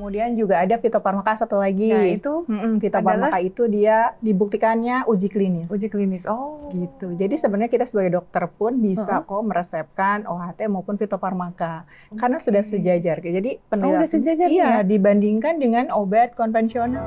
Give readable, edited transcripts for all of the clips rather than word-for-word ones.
Kemudian juga ada fitofarmaka satu lagi. Nah, itu Fitofarmaka itu dia dibuktikannya uji klinis. uji klinis. Oh. Gitu. Jadi sebenarnya kita sebagai dokter pun bisa kok meresepkan OHT maupun fitofarmaka. Karena sudah sejajar. Jadi udah sejajar ya? Dibandingkan dengan obat konvensional.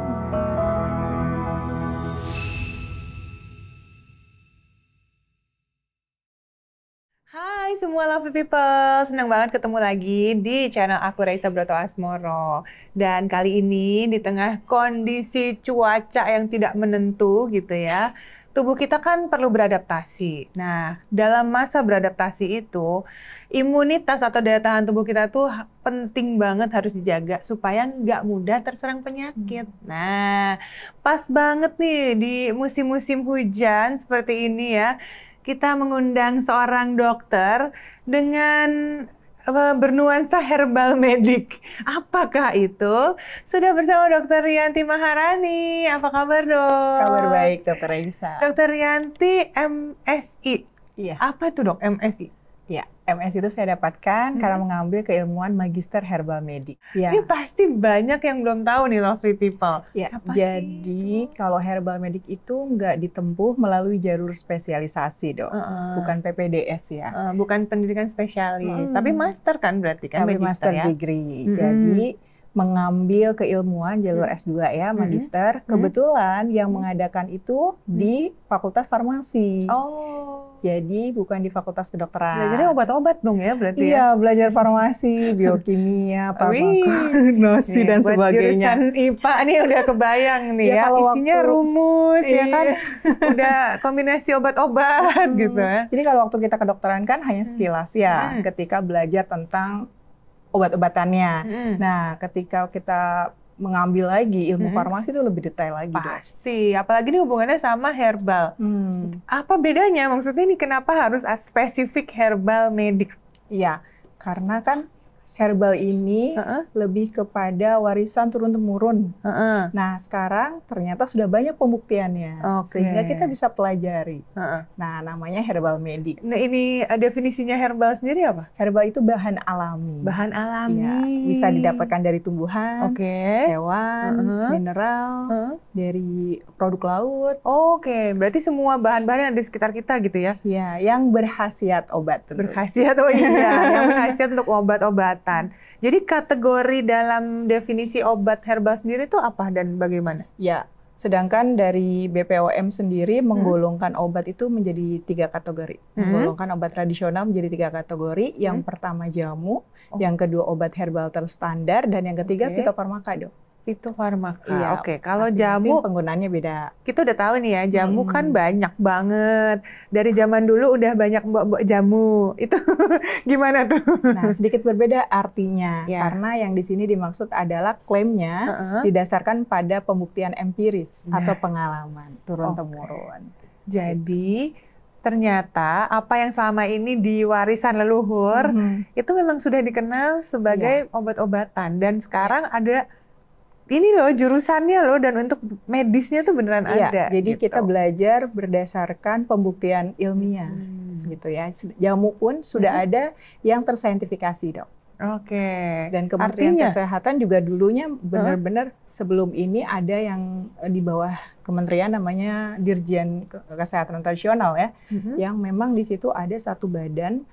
Hai semua lovely people, senang banget ketemu lagi di channel aku Raisa Broto Asmoro. Dan kali ini di tengah kondisi cuaca yang tidak menentu gitu ya, tubuh kita kan perlu beradaptasi. Nah, dalam masa beradaptasi itu, imunitas atau daya tahan tubuh kita tuh penting banget harus dijaga supaya nggak mudah terserang penyakit. Nah, pas banget nih di musim-musim hujan seperti ini ya, kita mengundang seorang dokter dengan bernuansa herbal medik. Apakah itu? Sudah bersama Dr. Rianti Maharani. Apa kabar, Dok? Kabar baik, Dr. Raisa. Dr. Rianti MSI. Iya. Apa itu, Dok, MSI? Ya, MS itu saya dapatkan karena mengambil keilmuan Magister Herbal Medik. Ya. Ini pasti banyak yang belum tahu nih, lovely people. Ya, jadi kalau Herbal Medik itu nggak ditempuh melalui jalur spesialisasi, Dok. Bukan PPDS ya. Bukan pendidikan spesialis, tapi master kan berarti kan? Tapi master ya? degree. Jadi mengambil keilmuan jalur S2 ya, Magister. Kebetulan yang mengadakan itu di Fakultas Farmasi. Oh. Jadi bukan di Fakultas Kedokteran. Belajarnya obat-obat dong ya berarti ya? Iya, belajar farmasi, biokimia, farmakologi, dan sebagainya. Jurusan IPA nih udah kebayang nih ya, isinya rumus ya kan, udah kombinasi obat-obat gitu ya. Jadi kalau waktu kita kedokteran kan hanya sekilas ya, ketika belajar tentang obat-obatannya. Nah, ketika kita mengambil lagi ilmu farmasi itu lebih detail lagi. Pasti, apalagi ini hubungannya sama herbal. Apa bedanya? Maksudnya ini kenapa harus spesifik herbal medik? Iya, karena kan herbal ini lebih kepada warisan turun-temurun. Nah, sekarang ternyata sudah banyak pembuktiannya, sehingga kita bisa pelajari. Nah, namanya herbal medik. Nah, ini definisinya herbal sendiri apa? Herbal itu bahan alami. Bahan alami. Ya, bisa didapatkan dari tumbuhan, hewan, mineral, dari produk laut. Berarti semua bahan-bahan yang ada di sekitar kita gitu ya? Ya, yang berkhasiat obat. Berkhasiat, yang berkhasiat untuk obat-obatan. Jadi kategori dalam definisi obat herbal sendiri itu apa dan bagaimana? Ya, sedangkan dari BPOM sendiri menggolongkan obat itu menjadi 3 kategori. Menggolongkan obat tradisional menjadi 3 kategori. Yang pertama jamu, yang kedua obat herbal terstandar, dan yang ketiga fitofarmaka, Dok. Fitofarmaka. Iya, kalau jamu penggunaannya beda. Kita udah tahu nih ya, jamu kan banyak banget. Dari zaman dulu udah banyak mbok-mbok jamu. Itu gimana tuh? Nah, sedikit berbeda artinya. Karena yang di sini dimaksud adalah klaimnya didasarkan pada pembuktian empiris atau pengalaman turun-temurun. Jadi ternyata apa yang selama ini diwarisan leluhur itu memang sudah dikenal sebagai obat-obatan, dan sekarang ada ini loh jurusannya loh, dan untuk medisnya tuh beneran ada. Jadi gitu. kita belajar berdasarkan pembuktian ilmiah gitu ya. Jamu pun sudah ada yang tersaintifikasi, Dok. Dan Kementerian Kesehatan juga dulunya benar-benar sebelum ini ada yang di bawah kementerian namanya Dirjen Kesehatan Tradisional ya, yang memang di situ ada satu badan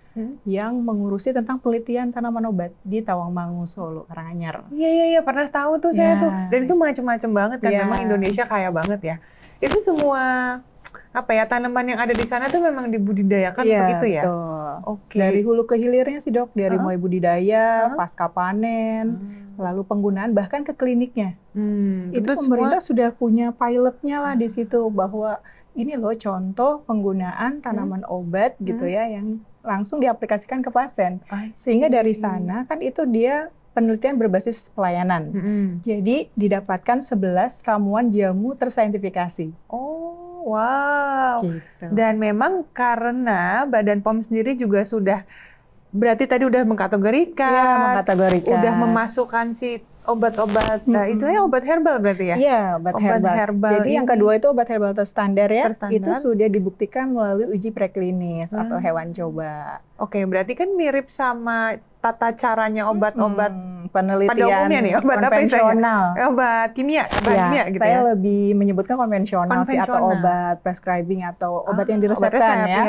yang mengurusi tentang penelitian tanaman obat di Tawangmangu, Solo, Karanganyar. Iya, pernah tahu tuh saya tuh. Dan itu macam-macam banget kan, memang Indonesia kaya banget ya. Itu semua tanaman yang ada di sana tuh memang dibudidayakan begitu ya? Dari hulu ke hilirnya sih, Dok, dari mulai budidaya, pasca panen, lalu penggunaan bahkan ke kliniknya. Itu pemerintah sudah punya pilotnya lah di situ, bahwa ini loh contoh penggunaan tanaman obat gitu ya, yang langsung diaplikasikan ke pasien. Sehingga dari sana kan itu dia penelitian berbasis pelayanan. Jadi didapatkan 11 ramuan jamu tersaintifikasi. Wow. Gitu. Dan memang karena Badan POM sendiri juga sudah, berarti tadi udah mengkategorikan, udah memasukkan si obat-obat, itu ya obat herbal berarti ya? Iya, obat herbal. Jadi yang kedua itu obat herbal terstandar ya, itu sudah dibuktikan melalui uji preklinis atau hewan coba. Berarti kan mirip sama tata caranya obat-obat penelitian pada umumnya nih, obat konvensional. Apa obat kimia, ya, gitu saya ya. lebih menyebutkan konvensional sih, atau obat prescribing atau obat yang diresepkan ya.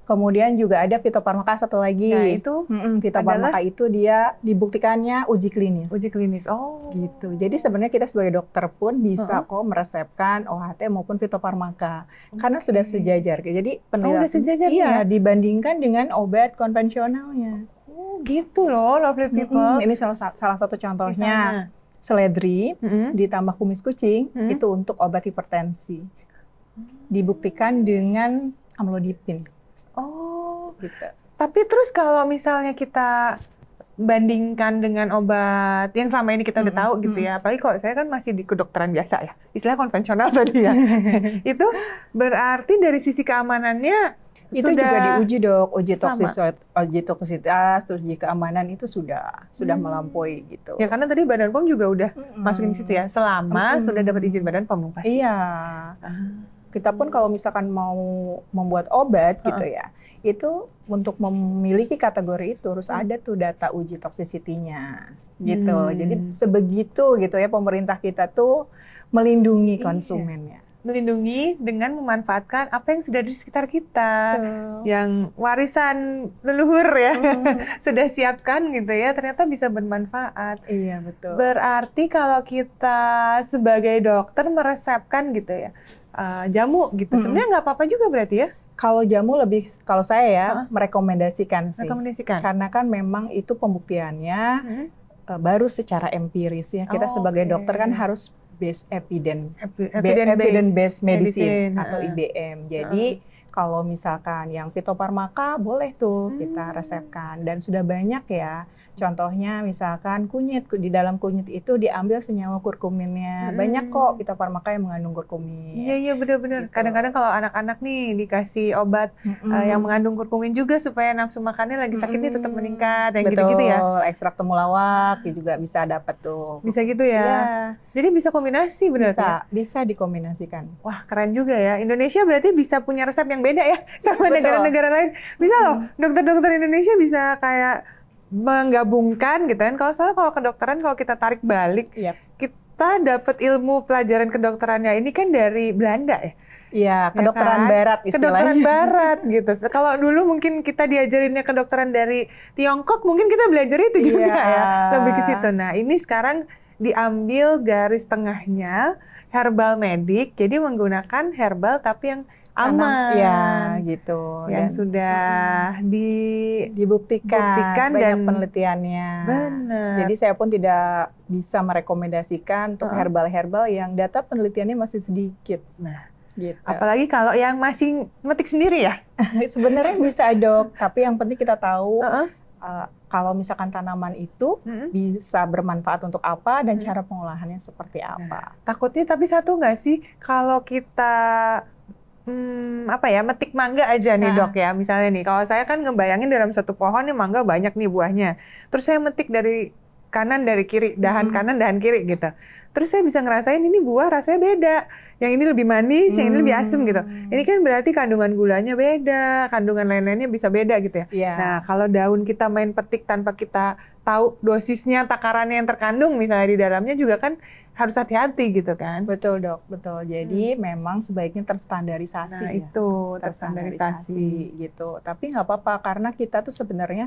Kemudian juga ada fitofarmaka satu lagi. Nah, itu fitofarmaka itu dia dibuktikannya uji klinis. Uji klinis. Oh. Gitu. Jadi sebenarnya kita sebagai dokter pun bisa kok meresepkan OHT maupun fitofarmaka. Karena sudah sejajar. Jadi udah sejajar ya? Dibandingkan dengan obat konvensionalnya. Gitu loh, lovely people. Ini salah satu contohnya. Seledri ditambah kumis kucing itu untuk obat hipertensi. Dibuktikan dengan amlodipin. Oh, gitu. Tapi terus kalau misalnya kita bandingkan dengan obat yang selama ini kita udah tahu gitu ya, apalagi kalau saya kan masih di kedokteran biasa ya, istilah konvensional tadi ya, itu berarti dari sisi keamanannya itu juga diuji dok, uji toksisitas, terus uji keamanan itu sudah melampaui gitu. Ya karena tadi Badan POM juga udah masukin di situ ya, selama sudah dapat izin Badan POM pasti. Iya. Kita pun kalau misalkan mau membuat obat gitu ya, itu untuk memiliki kategori itu harus ada tuh data uji toxicity-nya gitu. Jadi sebegitu gitu ya pemerintah kita tuh melindungi konsumennya. Melindungi dengan memanfaatkan apa yang sudah di sekitar kita, yang warisan leluhur ya, sudah siapkan gitu ya, ternyata bisa bermanfaat. Iya, betul. Berarti kalau kita sebagai dokter meresepkan gitu ya, jamu gitu, sebenarnya nggak apa-apa juga berarti ya? Kalau jamu kalau saya ya merekomendasikan sih. Karena kan memang itu pembuktiannya baru secara empiris ya. Kita sebagai dokter kan harus evidence-based medicine atau IBM. Jadi kalau misalkan yang fitofarmaka boleh tuh kita resepkan, dan sudah banyak ya. Contohnya misalkan kunyit, di dalam kunyit itu diambil senyawa kurkuminnya. Banyak kok fitofarmaka yang mengandung kurkumin. Iya benar-benar. Gitu. Kadang-kadang kalau anak-anak nih dikasih obat yang mengandung kurkumin juga supaya nafsu makannya lagi sakit nih tetap meningkat, yang gitu-gitu ya. Ekstrak temulawak juga bisa dapat tuh. Bisa gitu ya. Iya. Jadi bisa kombinasi benar ya? Bisa dikombinasikan. Wah, keren juga ya. Indonesia berarti bisa punya resep yang beda ya sama negara-negara lain. Bisa loh, dokter-dokter Indonesia bisa kayak menggabungkan gitu kan. Kalau kedokteran kalau kita tarik balik, kita dapat ilmu pelajaran kedokterannya ini kan dari Belanda ya. Iya, kedokteran barat istilahnya. Kedokteran barat gitu. Kalau dulu mungkin kita diajarinnya kedokteran dari Tiongkok, mungkin kita belajar itu juga ya. Lebih ke situ. Nah, ini sekarang diambil garis tengahnya herbal medik, jadi menggunakan herbal tapi yang aman, ya gitu, yang sudah dibuktikan dan banyak penelitiannya. Benar. Jadi saya pun tidak bisa merekomendasikan untuk herbal-herbal yang data penelitiannya masih sedikit. Nah, gitu. Apalagi kalau yang masih metik sendiri ya. Sebenarnya bisa dok, tapi yang penting kita tahu kalau misalkan tanaman itu bisa bermanfaat untuk apa dan cara pengolahannya seperti apa. Takutnya tapi satu nggak sih, kalau kita metik mangga aja nih dok ya, misalnya nih, kalau saya kan ngebayangin dalam satu pohon nih mangga banyak nih buahnya, terus saya metik dari kanan dari kiri, dahan kanan dahan kiri gitu, terus saya bisa ngerasain ini buah rasanya beda, yang ini lebih manis, yang ini lebih asam gitu. Ini kan berarti kandungan gulanya beda, kandungan lain-lainnya bisa beda gitu ya. Nah kalau daun kita main petik tanpa kita tahu dosisnya, takarannya yang terkandung misalnya di dalamnya juga kan harus hati-hati gitu kan. Betul dok, betul. Jadi memang sebaiknya terstandarisasi. Nah itu, terstandarisasi gitu. Tapi nggak apa-apa karena kita tuh sebenarnya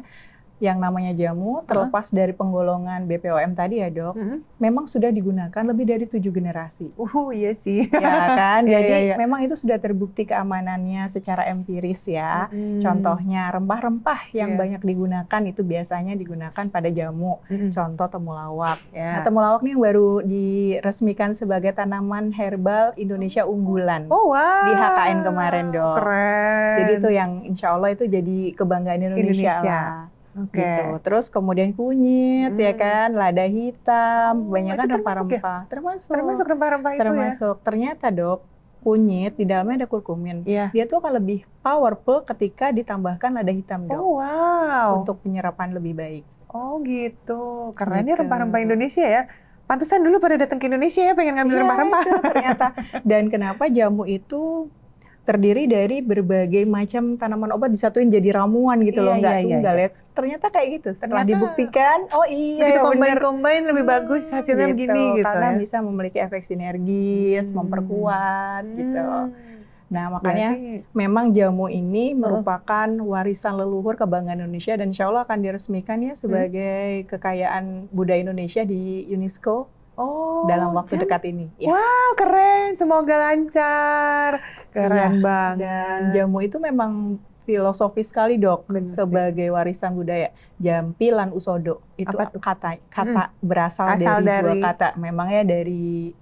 yang namanya jamu terlepas dari penggolongan BPOM tadi ya dok, memang sudah digunakan lebih dari 7 generasi. Iya sih. Ya kan, jadi memang itu sudah terbukti keamanannya secara empiris ya. Contohnya rempah-rempah yang banyak digunakan itu biasanya digunakan pada jamu. Contoh temulawak. Nah temulawak nih yang baru diresmikan sebagai tanaman herbal Indonesia unggulan. Di HKN kemarin dok. Keren. Jadi itu yang insya Allah itu jadi kebanggaan Indonesia. Lah. Gitu. Terus kemudian kunyit ya kan, lada hitam, banyak kan rempah-rempah. Termasuk rempah-rempah itu ya. Ternyata dok, kunyit di dalamnya ada kurkumin. Dia tuh akan lebih powerful ketika ditambahkan lada hitam dok. Untuk penyerapan lebih baik. Oh gitu. Karena ini rempah-rempah Indonesia ya. Pantesan dulu pada datang ke Indonesia ya pengen ngambil rempah-rempah. Ternyata. Dan kenapa jamu itu terdiri dari berbagai macam tanaman obat disatuin jadi ramuan gitu loh, nggak tunggal ya. Ternyata kayak gitu. Setelah dibuktikan, oh iya begitu ya combine lebih bagus hasilnya gitu, begini gitu karena ya. bisa memiliki efek sinergis, memperkuat gitu. Nah, makanya memang jamu ini merupakan warisan leluhur kebanggaan Indonesia dan insya Allah akan diresmikan ya sebagai kekayaan budaya Indonesia di UNESCO dalam waktu dekat ini. Ya. Wow, keren. Semoga lancar. Keren banget. Dan jamu itu memang filosofis sekali, Dok, sebagai warisan budaya. Jampi lan usodo. Itu kata berasal dari dua kata. Memangnya dari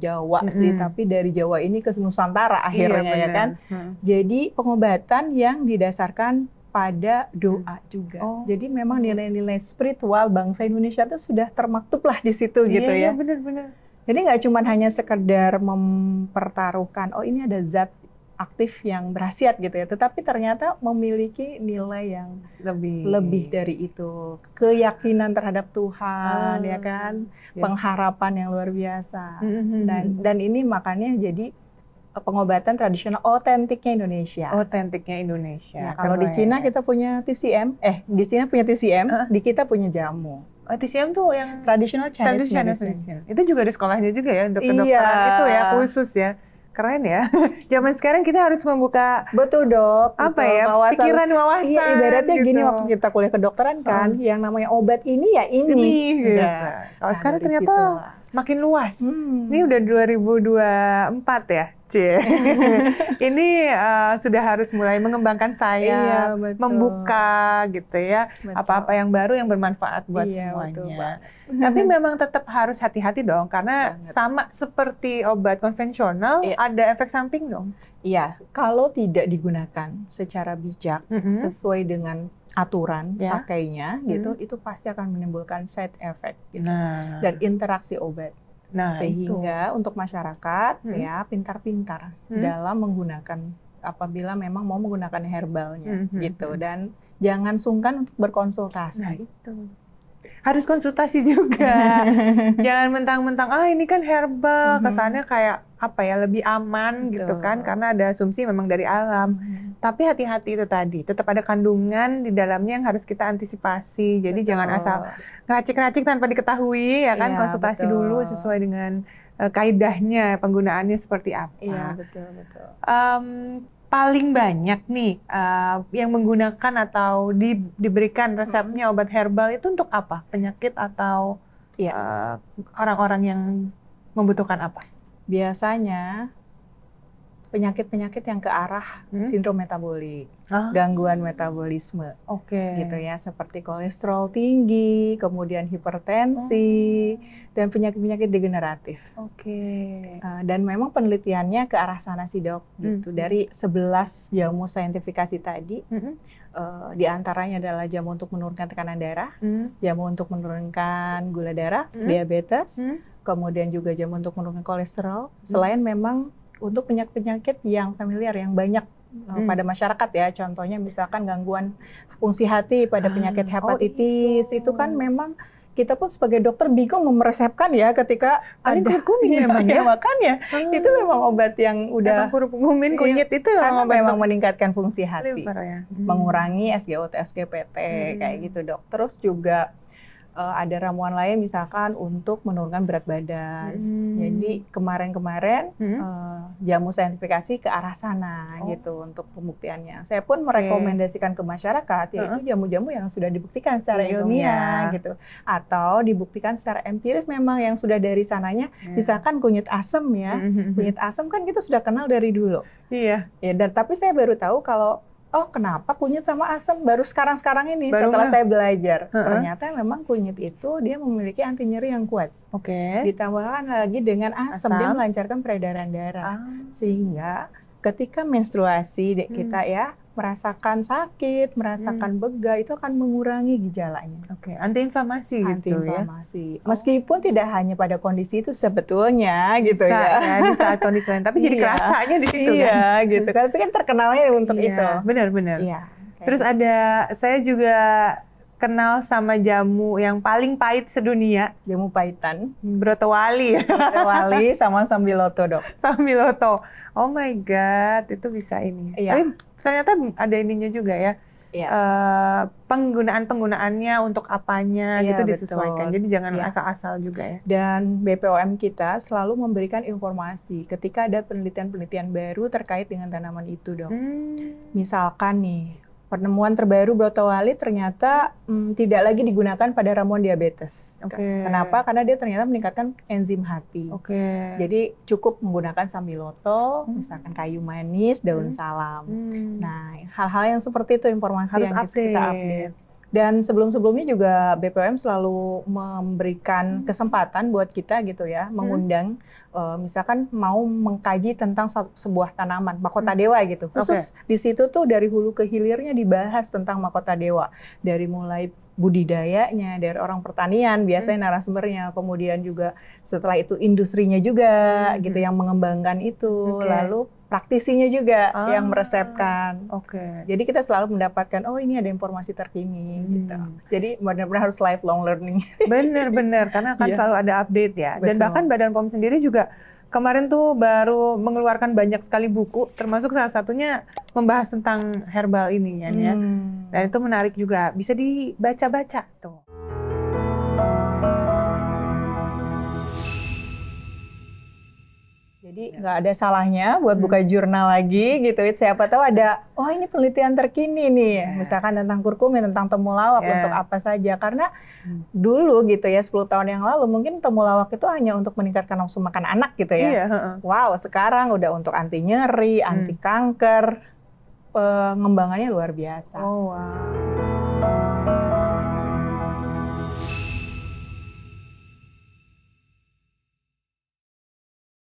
Jawa sih, tapi dari Jawa ini ke Nusantara akhirnya ya kan. Jadi pengobatan yang didasarkan pada doa juga. Jadi memang nilai-nilai spiritual bangsa Indonesia itu sudah termaktub lah di situ gitu ya. Iya, benar-benar. Jadi nggak cuma hanya sekedar mempertaruhkan, oh ini ada zat aktif yang berkhasiat gitu ya, tetapi ternyata memiliki nilai yang lebih dari itu, keyakinan terhadap Tuhan ya kan, pengharapan yang luar biasa. Dan ini makanya jadi pengobatan tradisional otentiknya Indonesia. Otentiknya Indonesia. Ya, kalau di Cina kita punya TCM, di Cina punya TCM, di kita punya jamu. TCM tuh yang traditional Chinese medicine. Itu juga ada sekolahnya juga ya untuk kedokteran itu ya, khusus ya. Keren ya. Zaman sekarang kita harus membuka Dok. Apa ya? Pikiran, wawasan. Iya, ibaratnya gitu. Gini waktu kita kuliah kedokteran kan, yang namanya obat ini ya ini. Gitu. Kalau sekarang ternyata makin luas. Ini udah 2024 ya. Ini sudah harus mulai mengembangkan sayap, membuka gitu ya, apa-apa yang baru yang bermanfaat buat semuanya. Tapi memang tetap harus hati-hati dong, karena sama seperti obat konvensional, ada efek samping dong. Iya, kalau tidak digunakan secara bijak, sesuai dengan aturan pakainya, gitu, itu pasti akan menimbulkan side effect gitu, dan interaksi obat. Sehingga untuk masyarakat ya pintar-pintar dalam menggunakan apabila memang mau menggunakan herbalnya gitu, dan jangan sungkan untuk berkonsultasi. Harus konsultasi juga. Jangan mentang-mentang ini kan herbal, kesannya kayak apa ya, lebih aman gitu kan, karena ada asumsi memang dari alam. Tapi hati-hati itu tadi, tetap ada kandungan di dalamnya yang harus kita antisipasi. Jadi jangan asal ngeracik-ngeracik tanpa diketahui ya kan, konsultasi dulu sesuai dengan kaidahnya, penggunaannya seperti apa. Iya, betul. Paling banyak nih yang menggunakan atau diberikan resepnya obat herbal itu untuk apa? Penyakit atau orang-orang yang membutuhkan apa? Biasanya penyakit-penyakit yang ke arah sindrom metabolik, gangguan metabolisme, gitu ya, seperti kolesterol tinggi, kemudian hipertensi, dan penyakit-penyakit degeneratif. Dan memang penelitiannya ke arah sana sih, Dok, gitu. Dari 11 jamu saintifikasi tadi, di antaranya adalah jamu untuk menurunkan tekanan darah, jamu untuk menurunkan gula darah, diabetes, kemudian juga jamu untuk menurunkan kolesterol, selain memang untuk penyakit-penyakit yang familiar, yang banyak pada masyarakat ya, contohnya misalkan gangguan fungsi hati pada penyakit hepatitis, itu kan memang kita pun sebagai dokter bingung meresepkan ya ketika ada kurkumin memang ya, makanya itu memang obat yang udah kurkumin kunyit itu memang meningkatkan fungsi hati, mengurangi SGOT, SGPT kayak gitu, Dok. Terus juga ada ramuan lain misalkan untuk menurunkan berat badan. Jadi kemarin-kemarin jamu saintifikasi ke arah sana gitu untuk pembuktiannya. Saya pun merekomendasikan ke masyarakat yaitu jamu-jamu yang sudah dibuktikan secara ilmiah gitu, atau dibuktikan secara empiris memang yang sudah dari sananya. Misalkan kunyit asam ya, kunyit asam kan kita sudah kenal dari dulu. Iya. Ya, dan tapi saya baru tahu kalau kenapa kunyit sama asam baru sekarang-sekarang ini setelah saya belajar. Ternyata memang kunyit itu dia memiliki anti nyeri yang kuat. Ditambahkan lagi dengan asam, dia melancarkan peredaran darah. Sehingga ketika menstruasi kita ya merasakan sakit, merasakan bega, itu akan mengurangi gejalanya. Antiinflamasi gitu ya. Meskipun tidak hanya pada kondisi itu sebetulnya gitu ya. Di saat kondisi lain, tapi jadi kerasanya di situ kan. Gitu kan. Tapi kan terkenalnya untuk itu. Benar-benar. Terus ada, saya juga kenal sama jamu yang paling pahit sedunia. Jamu pahitan. Brotowali. Brotowali sama Sambiloto, Dok. Sambiloto. Oh my God, itu bisa ini. Iya. Tapi ternyata ada ininya juga ya. Iya. Penggunaannya untuk apanya Iya, gitu disesuaikan. betul. Jadi jangan Iya. asal-asal juga ya. Dan BPOM kita selalu memberikan informasi ketika ada penelitian-penelitian baru terkait dengan tanaman itu, Dok. Misalkan nih, penemuan terbaru Brotowali ternyata tidak lagi digunakan pada ramuan diabetes. Kenapa? Karena dia ternyata meningkatkan enzim hati. Jadi cukup menggunakan Sambiloto, misalkan kayu manis, daun salam. Nah, hal-hal yang seperti itu informasi Harus yang kita update. Dan sebelum-sebelumnya juga BPOM selalu memberikan kesempatan buat kita gitu ya, mengundang misalkan mau mengkaji tentang sebuah tanaman, mahkota dewa gitu. Khusus di situ tuh dari hulu ke hilirnya dibahas tentang mahkota dewa. Dari mulai budidayanya, dari orang pertanian biasanya narasumbernya, kemudian juga setelah itu industrinya juga gitu yang mengembangkan itu, lalu praktisinya juga yang meresepkan. Jadi kita selalu mendapatkan, oh ini ada informasi terkini gitu. Jadi benar-benar harus lifelong learning. Benar-benar, karena akan selalu ada update ya. Dan bahkan Badan POM sendiri juga kemarin tuh baru mengeluarkan banyak sekali buku, termasuk salah satunya membahas tentang herbal ini kan ya. Dan itu menarik juga, bisa dibaca-baca tuh. Jadi nggak ada salahnya buat buka jurnal lagi gitu. Siapa tahu ada, oh ini penelitian terkini nih, misalkan tentang kurkumin, tentang temulawak untuk apa saja. Karena dulu gitu ya, 10 tahun yang lalu mungkin temulawak itu hanya untuk meningkatkan nafsu makan anak gitu ya. Wow, sekarang udah untuk anti nyeri, anti kanker, pengembangannya luar biasa. Oh wow.